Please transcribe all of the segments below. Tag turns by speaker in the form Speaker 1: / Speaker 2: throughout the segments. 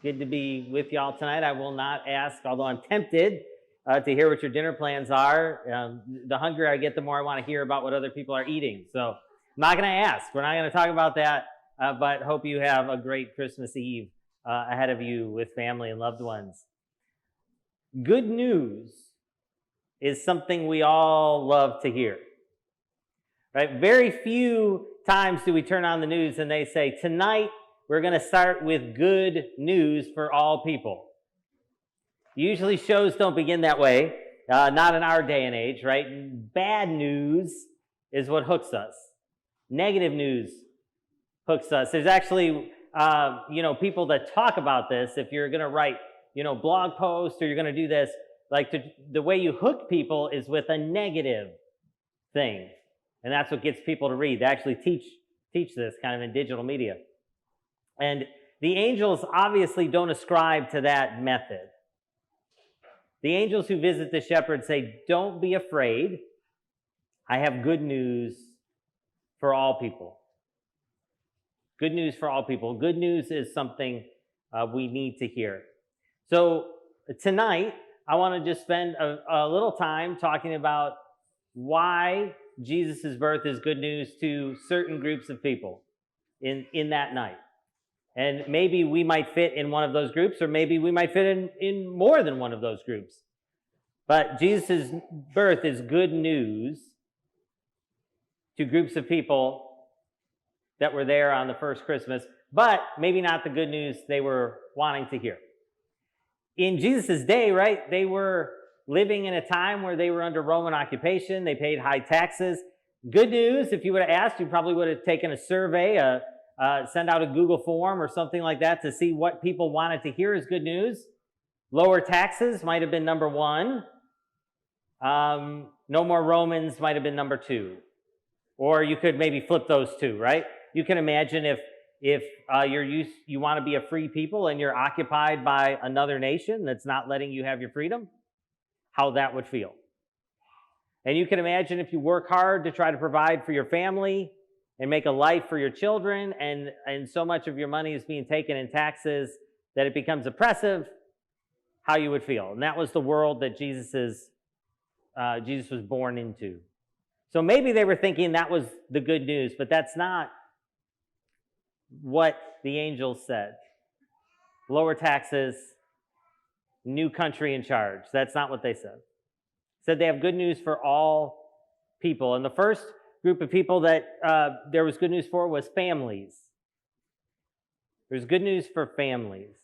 Speaker 1: Good to be with y'all tonight. I will not ask, although I'm tempted to hear what your dinner plans are. The hungrier I get, the more I want to hear about what other people are eating. So I'm not going to ask. We're not going to talk about that, but hope you have a great Christmas Eve ahead of you with family and loved ones. Good news is something we all love to hear. Right? Very few times do we turn on the news and they say, tonight we're going to start with good news for all people. Usually shows don't begin that way, not in our day and age, right? Bad news is what hooks us. Negative news hooks us. There's actually, people that talk about this. If you're going to write, blog posts or you're going to do this, the way you hook people is with a negative thing. And that's what gets people to read. They actually teach this kind of in digital media. And the angels obviously don't ascribe to that method. The angels who visit the shepherds say, don't be afraid. I have good news for all people. Good news for all people. Good news is something we need to hear. So tonight, I want to just spend a little time talking about why Jesus' birth is good news to certain groups of people in that night. And maybe we might fit in one of those groups, or maybe we might fit in more than one of those groups. But Jesus' birth is good news to groups of people that were there on the first Christmas, but maybe not the good news they were wanting to hear. In Jesus' day, right, they were living in a time where they were under Roman occupation. They paid high taxes. Good news, if you would have asked, you probably would have taken a survey, send out a Google form or something like that to see what people wanted to hear as good news. Lower taxes might have been number one. No more Romans might have been number two. Or you could maybe flip those two, right? You can imagine if you want to be a free people and you're occupied by another nation that's not letting you have your freedom, how that would feel. And you can imagine if you work hard to try to provide for your family and make a life for your children, and so much of your money is being taken in taxes that it becomes oppressive, how you would feel. And that was the world that Jesus was born into. So maybe they were thinking that was the good news, but that's not what the angels said. Lower taxes, new country in charge. That's not what they said. Said they have good news for all people. And the first group of people that there was good news for was families. There's good news for families.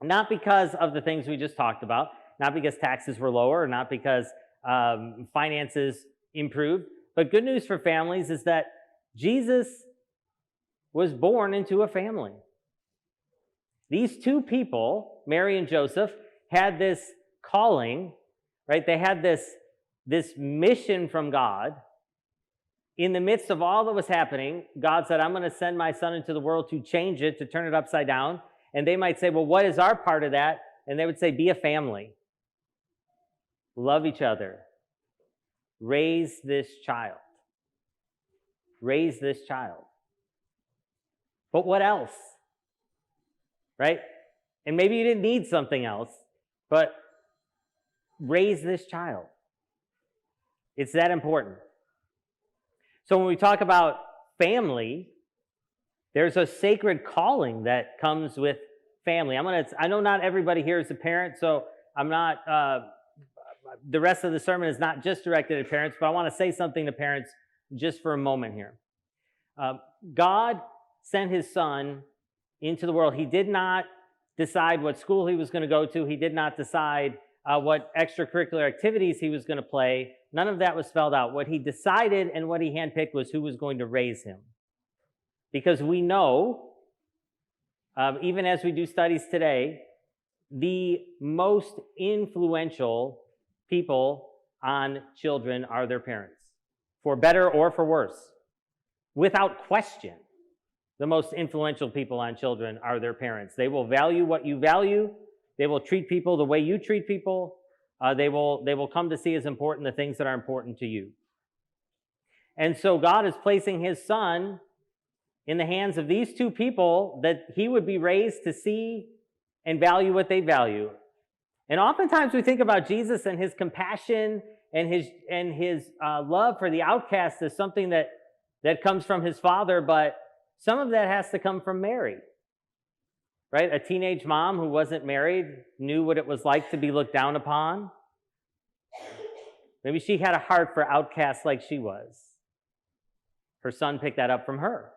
Speaker 1: Not because of the things we just talked about, not because taxes were lower, or not because finances improved, but good news for families is that Jesus was born into a family. These two people, Mary and Joseph, had this calling, right? They had this mission from God. In the midst of all that was happening, God said, I'm going to send my son into the world to change it, to turn it upside down. And they might say, well, what is our part of that? And they would say, be a family. Love each other. Raise this child. Raise this child. But what else? Right? And maybe you didn't need something else, but raise this child. It's that important. So when we talk about family, there's a sacred calling that comes with family. I know not everybody here is a parent, so I'm not, the rest of the sermon is not just directed at parents, but I want to say something to parents just for a moment here. God sent his son into the world. He did not decide what school he was going to go to. He did not decide what extracurricular activities he was going to play. None of that was spelled out. What he decided and what he handpicked was who was going to raise him. Because we know, even as we do studies today, the most influential people on children are their parents, for better or for worse. Without question, the most influential people on children are their parents. They will value what you value. They will treat people the way you treat people. They will come to see as important the things that are important to you. And so God is placing his son in the hands of these two people that he would be raised to see and value what they value. And oftentimes we think about Jesus and his compassion and his love for the outcast as something that comes from his Father, but some of that has to come from Mary, right? A teenage mom who wasn't married knew what it was like to be looked down upon. Maybe she had a heart for outcasts like she was. Her son picked that up from her,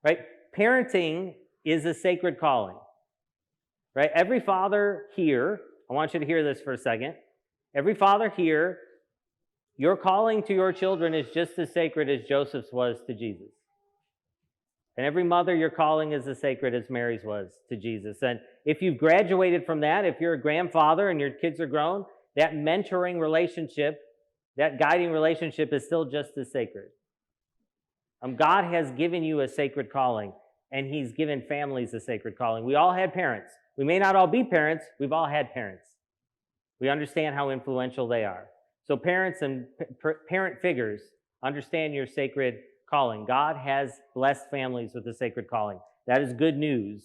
Speaker 1: right? Parenting is a sacred calling, right? Every father here, I want you to hear this for a second. Every father here, your calling to your children is just as sacred as Joseph's was to Jesus. And every mother, your calling is as sacred as Mary's was to Jesus. And if you've graduated from that, if you're a grandfather and your kids are grown, that mentoring relationship, that guiding relationship is still just as sacred. God has given you a sacred calling, and he's given families a sacred calling. We all had parents. We may not all be parents. We've all had parents. We understand how influential they are. So parents and parent figures, understand your sacred calling. God has blessed families with a sacred calling. That is good news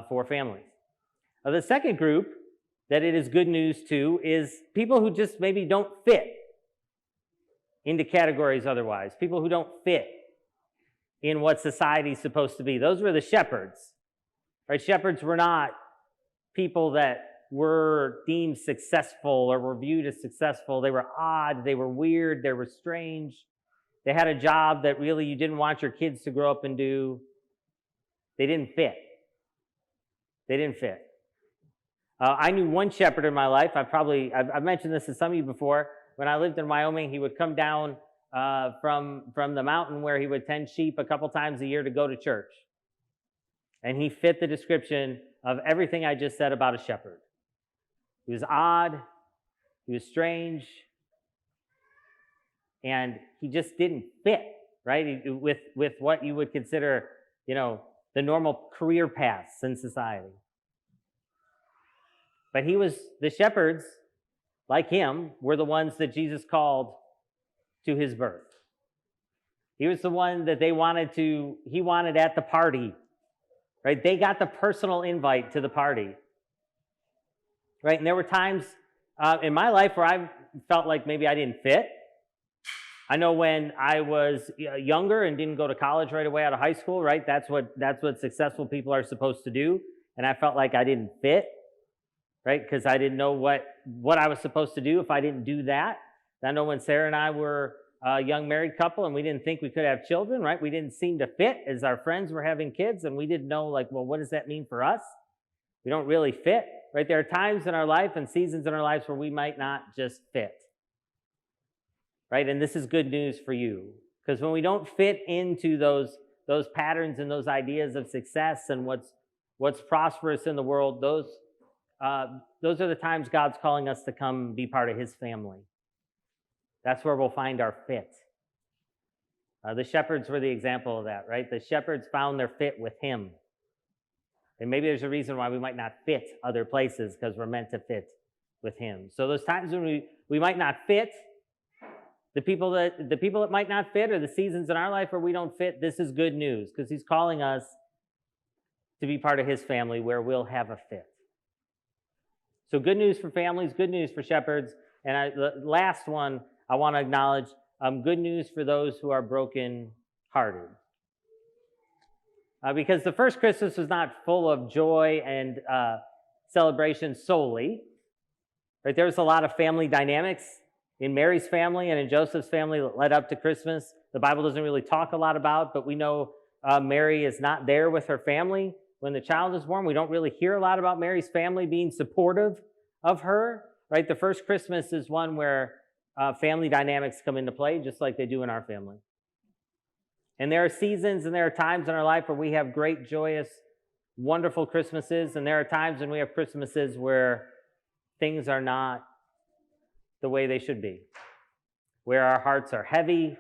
Speaker 1: for families. The second group that it is good news to is people who just maybe don't fit into categories otherwise. People who don't fit in what society's supposed to be. Those were the shepherds, right? Shepherds were not people that were deemed successful or were viewed as successful. They were odd, they were weird, they were strange. They had a job that really you didn't want your kids to grow up and do. They didn't fit. They didn't fit. I knew one shepherd in my life. I've mentioned this to some of you before. When I lived in Wyoming, he would come down from the mountain where he would tend sheep a couple times a year to go to church. And he fit the description of everything I just said about a shepherd. He was odd, he was strange, and he just didn't fit, right, with what you would consider, the normal career paths in society. But the shepherds, like him, were the ones that Jesus called to his birth. He was the one that he wanted at the party, right? They got the personal invite to the party, right? And there were times in my life where I felt like maybe I didn't fit. I know when I was younger and didn't go to college right away out of high school, right? That's what successful people are supposed to do. And I felt like I didn't fit, right? Because I didn't know what I was supposed to do if I didn't do that. I know when Sarah and I were a young married couple and we didn't think we could have children, right? We didn't seem to fit as our friends were having kids, and we didn't know, what does that mean for us? We don't really fit, right? There are times in our life and seasons in our lives where we might not just fit, right? And this is good news for you, because when we don't fit into those patterns and those ideas of success and what's prosperous in the world, those are the times God's calling us to come be part of his family. That's where we'll find our fit. The shepherds were the example of that, right? The shepherds found their fit with him. And maybe there's a reason why we might not fit other places, because we're meant to fit with him. So those times when we might not fit, the people that might not fit, or the seasons in our life where we don't fit, this is good news, because he's calling us to be part of his family where we'll have a fit. So good news for families, good news for shepherds. And the last one I want to acknowledge, good news for those who are broken-hearted. Because the first Christmas was not full of joy and celebration solely. Right? There was a lot of family dynamics in Mary's family and in Joseph's family that led up to Christmas. The Bible doesn't really talk a lot about, but we know Mary is not there with her family when the child is born. We don't really hear a lot about Mary's family being supportive of her. Right? The first Christmas is one where family dynamics come into play, just like they do in our family. And there are seasons and there are times in our life where we have great, joyous, wonderful Christmases, and there are times when we have Christmases where things are not the way they should be, where our hearts are heavy,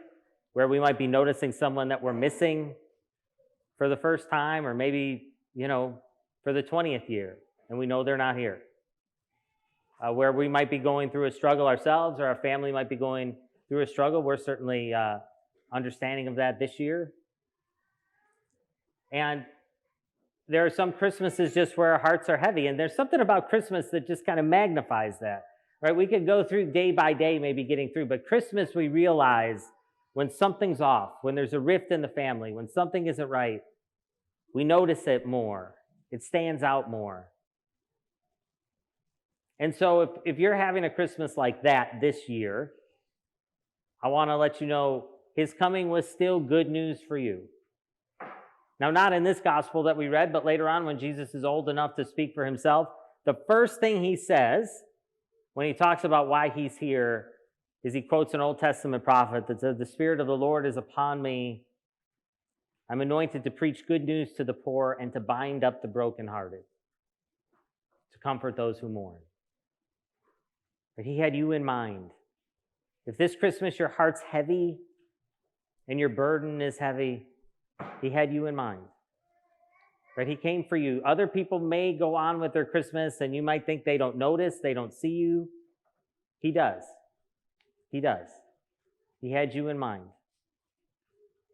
Speaker 1: where we might be noticing someone that we're missing for the first time, or maybe, for the 20th year, and we know they're not here. Where we might be going through a struggle ourselves, or our family might be going through a struggle. We're certainly understanding of that this year. And there are some Christmases just where our hearts are heavy, and there's something about Christmas that just kind of magnifies that, right? We could go through day by day, maybe getting through, but Christmas we realize when something's off, when there's a rift in the family, when something isn't right, we notice it more. It stands out more. And so if you're having a Christmas like that this year, I want to let you know his coming was still good news for you. Now, not in this gospel that we read, but later on when Jesus is old enough to speak for himself, the first thing he says when he talks about why he's here is he quotes an Old Testament prophet that says, "The Spirit of the Lord is upon me. I'm anointed to preach good news to the poor and to bind up the brokenhearted, to comfort those who mourn." But he had you in mind. If this Christmas your heart's heavy and your burden is heavy, he had you in mind. Right? He came for you. Other people may go on with their Christmas and you might think they don't notice, they don't see you. He does. He does. He had you in mind.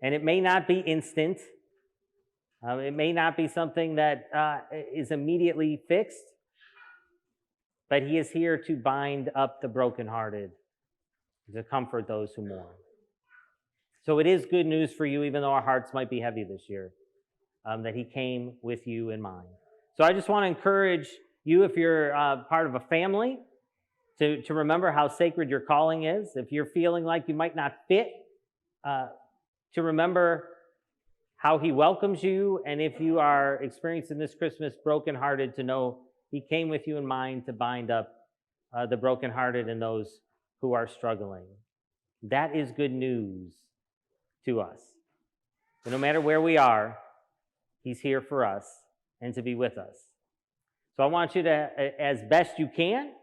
Speaker 1: And it may not be instant. It may not be something that is immediately fixed. But he is here to bind up the brokenhearted, to comfort those who mourn. So it is good news for you, even though our hearts might be heavy this year, that he came with you in mind. So I just want to encourage you, if you're part of a family, to remember how sacred your calling is. If you're feeling like you might not fit, to remember how he welcomes you. And if you are experiencing this Christmas brokenhearted, to know he came with you in mind to bind up the brokenhearted and those who are struggling. That is good news to us. But no matter where we are, he's here for us and to be with us. So I want you to, as best you can,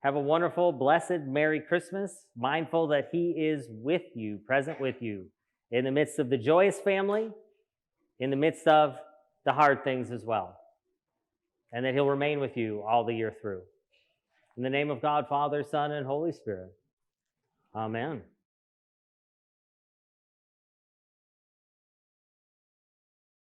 Speaker 1: have a wonderful, blessed, Merry Christmas, mindful that he is with you, present with you, in the midst of the joyous family, in the midst of the hard things as well, and that he'll remain with you all the year through. In the name of God, Father, Son, and Holy Spirit. Amen.